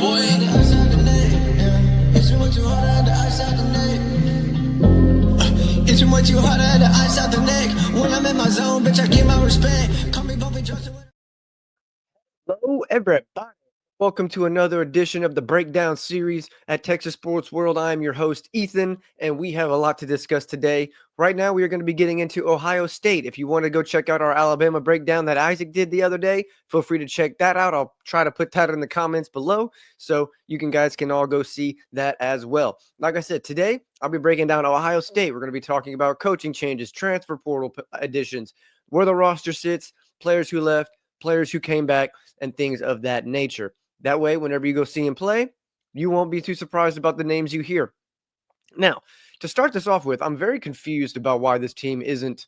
boy, the ice out the net. Yeah. It's too much too hard, the ice out the neck. It's too much too hard, the ice out the neck. When I'm in my zone, bitch, I get my respect. Call me bumping Justin. Hello, everybody. Welcome to another edition of the Breakdown series at Texas Sports World. I'm your host, Ethan, and we have a lot to discuss today. Right now, we are going to be getting into Ohio State. If you want to go check out our Alabama breakdown that Isaac did the other day, feel free to check that out. I'll try to put that in the comments below so you guys can all go see that as well. Like I said, today, I'll be breaking down Ohio State. We're going to be talking about coaching changes, transfer portal additions, where the roster sits, players who left, players who came back, and things of that nature. That way, whenever you go see him play, you won't be too surprised about the names you hear. Now, to start this off with, I'm very confused about why this team isn't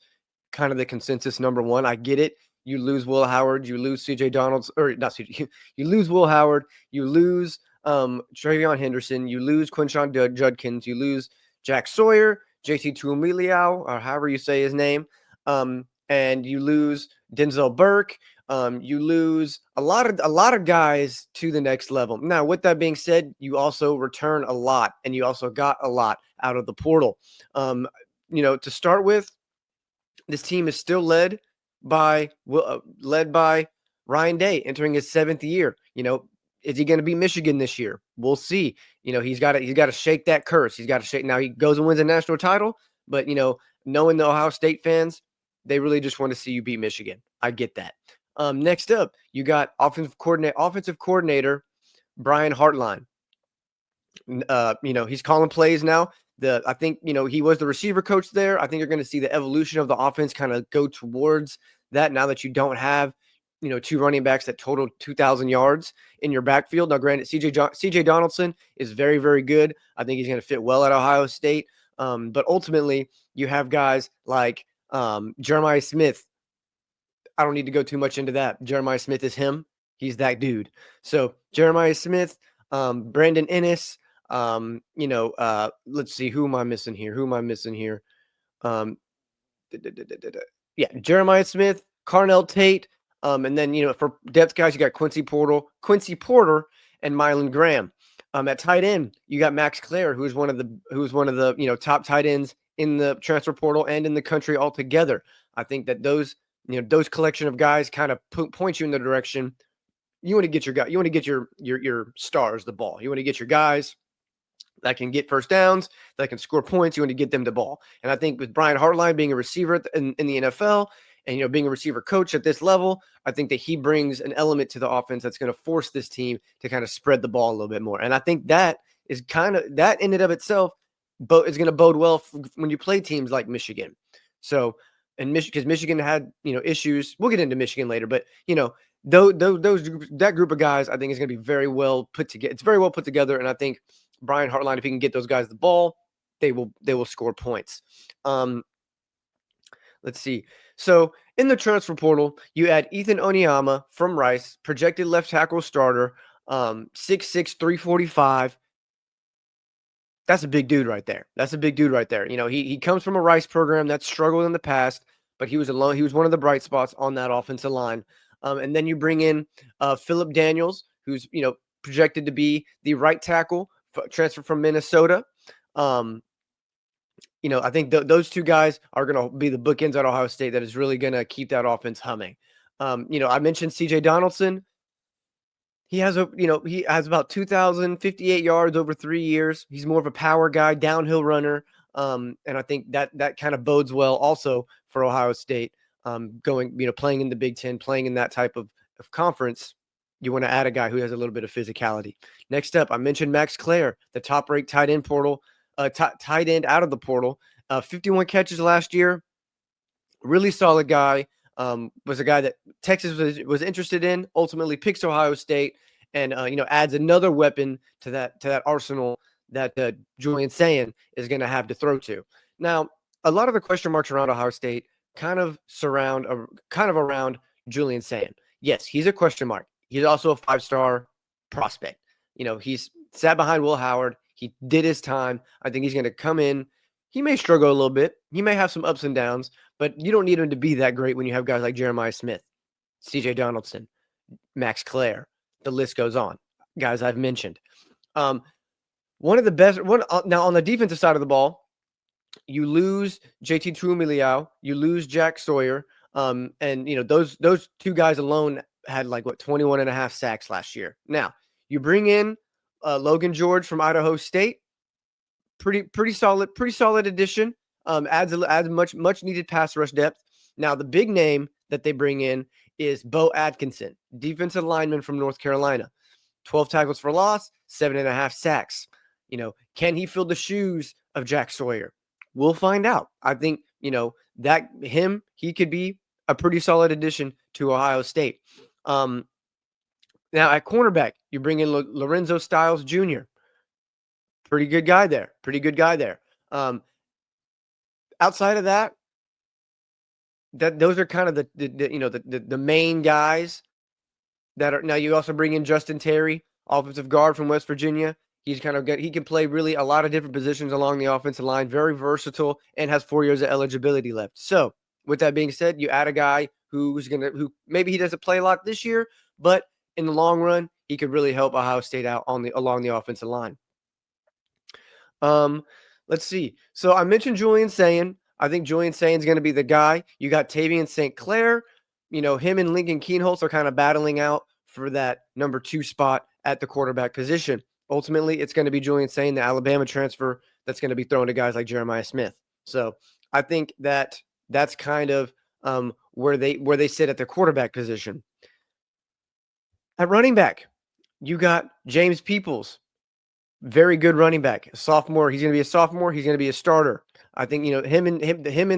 kind of the consensus number one. I get it. You lose Will Howard, you lose CJ Donalds, or not CJ, you lose Will Howard, you lose Travion Henderson, you lose Quinshon Judkins, you lose Jack Sawyer, JT Tuamiliau, or however you say his name, and you lose Denzel Burke. You lose a lot of guys to the next level. Now, with that being said, you also return a lot, and you also got a lot out of the portal. To start with, this team is still led by Ryan Day, entering his 7th year. Is he going to be Michigan this year? We'll see. He's got to shake that curse. He's got to shake. Now he goes and wins a national title, but knowing the Ohio State fans, they really just want to see you beat Michigan. I get that. Next up, you got offensive coordinator Brian Hartline. He's calling plays now. I think he was the receiver coach there. I think you're going to see the evolution of the offense kind of go towards that now that you don't have two running backs that totaled 2,000 yards in your backfield. Now, granted, CJ Donaldson is very, very good. I think he's going to fit well at Ohio State. But ultimately, you have guys like Jeremiah Smith. I don't need to go too much into that. Jeremiah Smith is him. He's that dude. So Jeremiah Smith, Brandon Ennis, let's see, who am I missing here? Jeremiah Smith, Carnell Tate, and then for depth guys, you got Quincy Porter, and Mylan Graham. At tight end, you got Max Clare, who's one of the top tight ends in the transfer portal and in the country altogether. I think that those collection of guys kind of point you in the direction you want to get your guy. You want to get your stars the ball. You want to get your guys that can get first downs, that can score points. You want to get them the ball. And I think with Brian Hartline being a receiver in the NFL and being a receiver coach at this level, I think that he brings an element to the offense that's going to force this team to kind of spread the ball a little bit more. And I think that is that in and of itself is going to bode well when you play teams like Michigan. So, and because Michigan had issues. We'll get into Michigan later, but that group of guys, I think, is going to be very well put together. It's very well put together, and I think Brian Hartline, if he can get those guys the ball, they will score points. Let's see. So in the transfer portal, you add Ethan Onyema from Rice, projected left tackle starter, 6'6", 345. That's a big dude right there. He comes from a Rice program that struggled in the past, but he was one of the bright spots on that offensive line. And then you bring in Phillip Daniels, who's projected to be the right tackle, transfer from Minnesota. I think those two guys are going to be the bookends at Ohio State that is really going to keep that offense humming. I mentioned CJ Donaldson. He has about 2,058 yards over 3 years. He's more of a power guy, downhill runner. And I think that kind of bodes well also for Ohio State. Playing in the Big Ten, playing in that type of conference, you want to add a guy who has a little bit of physicality. Next up, I mentioned Max Clare, the top-ranked tight end tight end out of the portal. 51 catches last year. Really solid guy. Was a guy that Texas was interested in. Ultimately, picks Ohio State, and adds another weapon to that arsenal that Julian Sayin is going to have to throw to. Now, a lot of the question marks around Ohio State kind of around Julian Sayin. Yes, he's a question mark. He's also a 5-star prospect. He's sat behind Will Howard. He did his time. I think he's going to come in. He may struggle a little bit. He may have some ups and downs, but you don't need him to be that great when you have guys like Jeremiah Smith, CJ Donaldson, Max Clare. The list goes on. guys I've mentioned. One of the best now on the defensive side of the ball, you lose JT Truemiliau, you lose Jack Sawyer, and those two guys alone had like 21 and a half sacks last year. Now you bring in Logan George from Idaho State, pretty solid addition. Adds much needed pass rush depth. Now the big name that they bring in is Bo Atkinson, defensive lineman from North Carolina. 12 tackles for loss, 7.5 sacks. Can he fill the shoes of Jack Sawyer? We'll find out. I think, he could be a pretty solid addition to Ohio State. Now at cornerback, you bring in Lorenzo Styles Jr. Pretty good guy there. Outside of that, those are kind of the main guys that are. Now you also bring in Justin Terry, offensive guard from West Virginia. He's kind of good. He can play really a lot of different positions along the offensive line, very versatile, and has 4 years of eligibility left. So with that being said, you add a guy who maybe he doesn't play a lot this year, but in the long run, he could really help Ohio State out along the offensive line. Let's see. So I mentioned Julian Sayin. I think Julian Sayin is going to be the guy. You got Tavian St. Clair. Him and Lincoln Keenholz are kind of battling out for that number 2 spot at the quarterback position. Ultimately, it's going to be Julian Sayin, the Alabama transfer, that's going to be thrown to guys like Jeremiah Smith. So I think that's kind of where they sit at the quarterback position. At running back, you got James Peoples. Very good running back, a sophomore. He's going to be a sophomore. He's going to be a starter. I think him in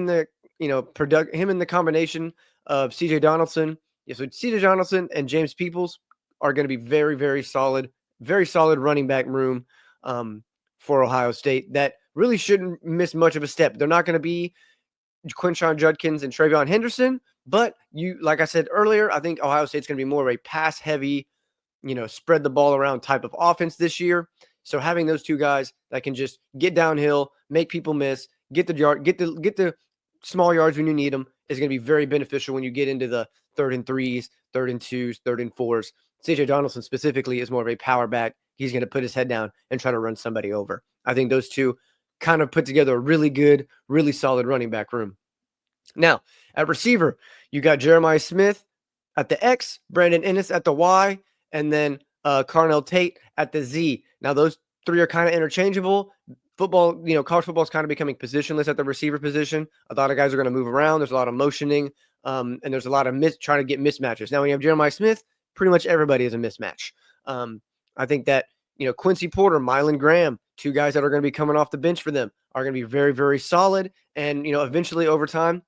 the combination of CJ Donaldson. Yeah, so CJ Donaldson and James Peoples are going to be very, very solid running back room for Ohio State that really shouldn't miss much of a step. They're not going to be Quinshon Judkins and Travion Henderson, but like I said earlier, I think Ohio State's going to be more of a pass heavy, spread the ball around type of offense this year. So having those two guys that can just get downhill, make people miss, get the small yards when you need them is going to be very beneficial when you get into the 3rd and 3s, 3rd and 2s, 3rd and 4s. CJ Donaldson specifically is more of a power back. He's going to put his head down and try to run somebody over. I think those two kind of put together a really good, really solid running back room. Now, at receiver, you got Jeremiah Smith at the X, Brandon Ennis at the Y, and then Carnell Tate at the Z. Now, those three are kind of interchangeable. Football, college football is kind of becoming positionless at the receiver position. A lot of guys are going to move around. There's a lot of motioning, and there's a lot of trying to get mismatches. Now, when you have Jeremiah Smith, pretty much everybody is a mismatch. I think that, Quincy Porter, Mylan Graham, two guys that are going to be coming off the bench for them are going to be very, very solid. And, eventually over time,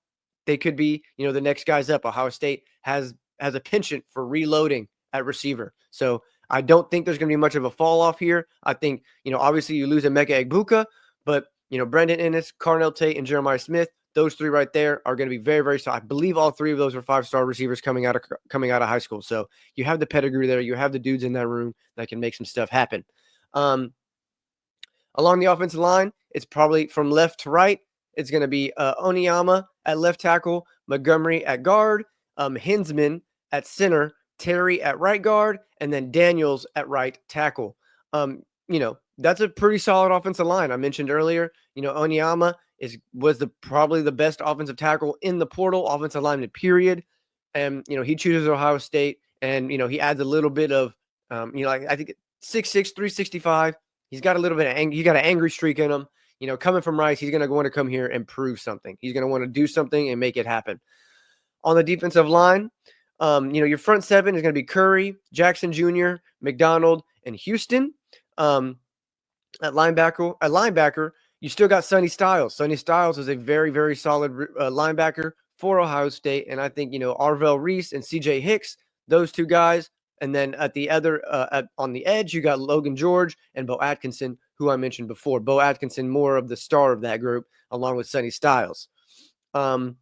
they could be, the next guys up. Ohio State has a penchant for reloading at receiver. So I don't think there's going to be much of a fall off here. I think, obviously you lose Emeka Egbuka, but, Brendan Ennis, Carnell Tate, and Jeremiah Smith, those three right there are going to be very, very solid. I believe all three of those are 5-star receivers coming out of high school. So you have the pedigree there. You have the dudes in that room that can make some stuff happen. Along the offensive line, it's probably from left to right. It's going to be Oniyama at left tackle, Montgomery at guard, Hinsman at center, Terry at right guard, and then Daniels at right tackle. That's a pretty solid offensive line. I mentioned earlier, Oniyama was probably the best offensive tackle in the portal, offensive lineman, period. And, he chooses Ohio State, and, he adds a little bit of, I think 6'6", 365. He's got a little bit of he got an angry streak in him. Coming from Rice, he's going to want to come here and prove something. He's going to want to do something and make it happen. On the defensive line, your front seven is going to be Curry, Jackson Jr., McDonald, and Houston. At linebacker, you still got Sonny Styles. Sonny Styles is a very, very solid linebacker for Ohio State. And I think, Arvell Reese and CJ Hicks, those two guys. And then at the other, on the edge, you got Logan George and Bo Atkinson, who I mentioned before. Bo Atkinson, more of the star of that group, along with Sonny Styles. In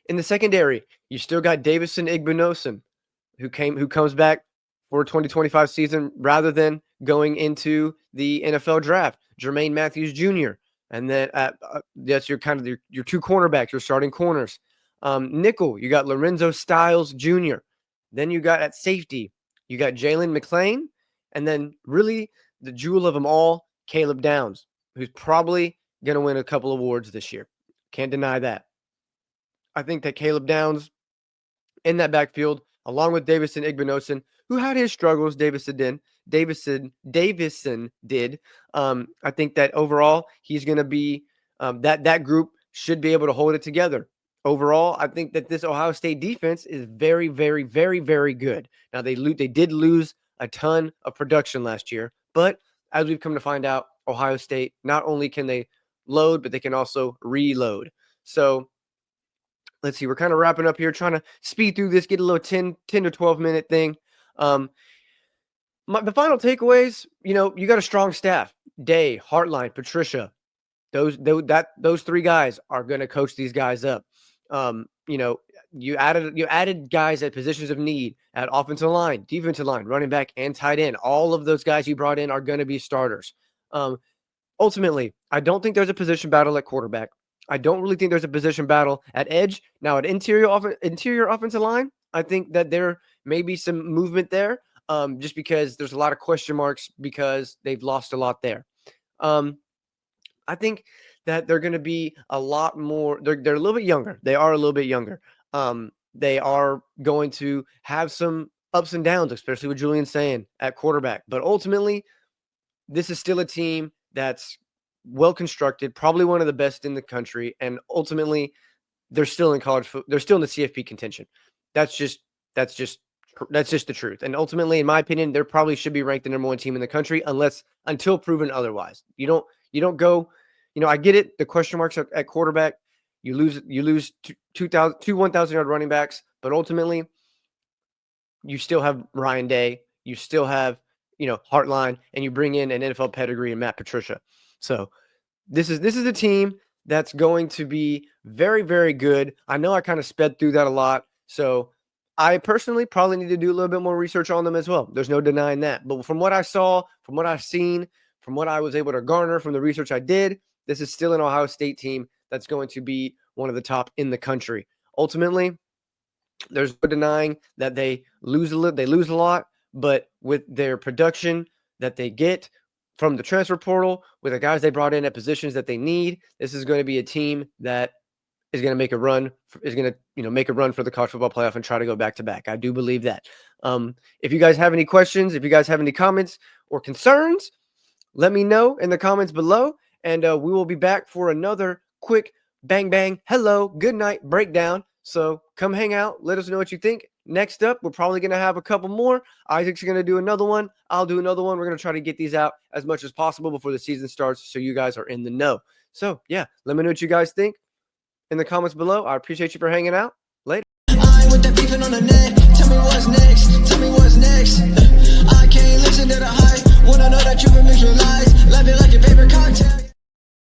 the secondary, you still got Davison Igbinosun, who comes back for 2025 season rather than going into the NFL draft. Jermaine Matthews Jr. And then that's your kind of your two cornerbacks, your starting corners. Nickel, you got Lorenzo Styles Jr. Then you got at safety, you got Jalen McClain And then really the jewel of them all, Caleb Downs, who's probably going to win a couple awards this year. Can't deny that. I think that Caleb Downs in that backfield, along with Davison Igbinosun, who had his struggles, Davison did. I think that overall he's going to be that group should be able to hold it together. Overall, I think that this Ohio State defense is very, very, very, very good. Now they did lose a ton of production last year, but as we've come to find out, Ohio State not only can they load, but they can also reload. So let's see, we're kind of wrapping up here, trying to speed through this, get a little 10 to 12-minute thing. The final takeaways, you got a strong staff. Day, Hartline, Patricia. Those three guys are going to coach these guys up. You added guys at positions of need at offensive line, defensive line, running back, and tight end. All of those guys you brought in are going to be starters. Ultimately, I don't think there's a position battle at quarterback. I don't really think there's a position battle at edge. Now, at interior offensive line, I think that there may be some movement there, just because there's a lot of question marks because they've lost a lot there. I think that they're going to be a lot more. They're a little bit younger. They are a little bit younger. They are going to have some ups and downs, especially with Julian Sayin at quarterback. But ultimately, this is still a team that's well constructed, probably one of the best in the country, and ultimately, they're still in they're still in the CFP contention. That's just the truth. And ultimately, in my opinion, they probably should be ranked the number one team in the country until proven otherwise. You don't go. I get it. The question marks at quarterback. You lose two 1,000-yard running backs, but ultimately, you still have Ryan Day. You still have Hartline, and you bring in an NFL pedigree and Matt Patricia. So this is a team that's going to be very, very good. I know I kind of sped through that a lot, so I personally probably need to do a little bit more research on them as well. There's no denying that. But from what I saw, from what I've seen, from what I was able to garner from the research I did, this is still an Ohio State team that's going to be one of the top in the country. Ultimately, there's no denying that they lose a lot, but with their production that they get from the transfer portal, with the guys they brought in at positions that they need, this is going to be a team that is going to make a run, make a run for the college football playoff and try to go back to back. I do believe that. If you guys have any questions, if you guys have any comments or concerns, let me know in the comments below, and we will be back for another quick bang, bang, hello, good night breakdown. So come hang out. Let us know what you think. Next up, we're probably going to have a couple more. Isaac's going to do another one. I'll do another one. We're going to try to get these out as much as possible before the season starts so you guys are in the know. So, yeah, let me know what you guys think in the comments below. I appreciate you for hanging out. Later. I ain't with that beefing on the net. Tell me what's next. Tell me what's next.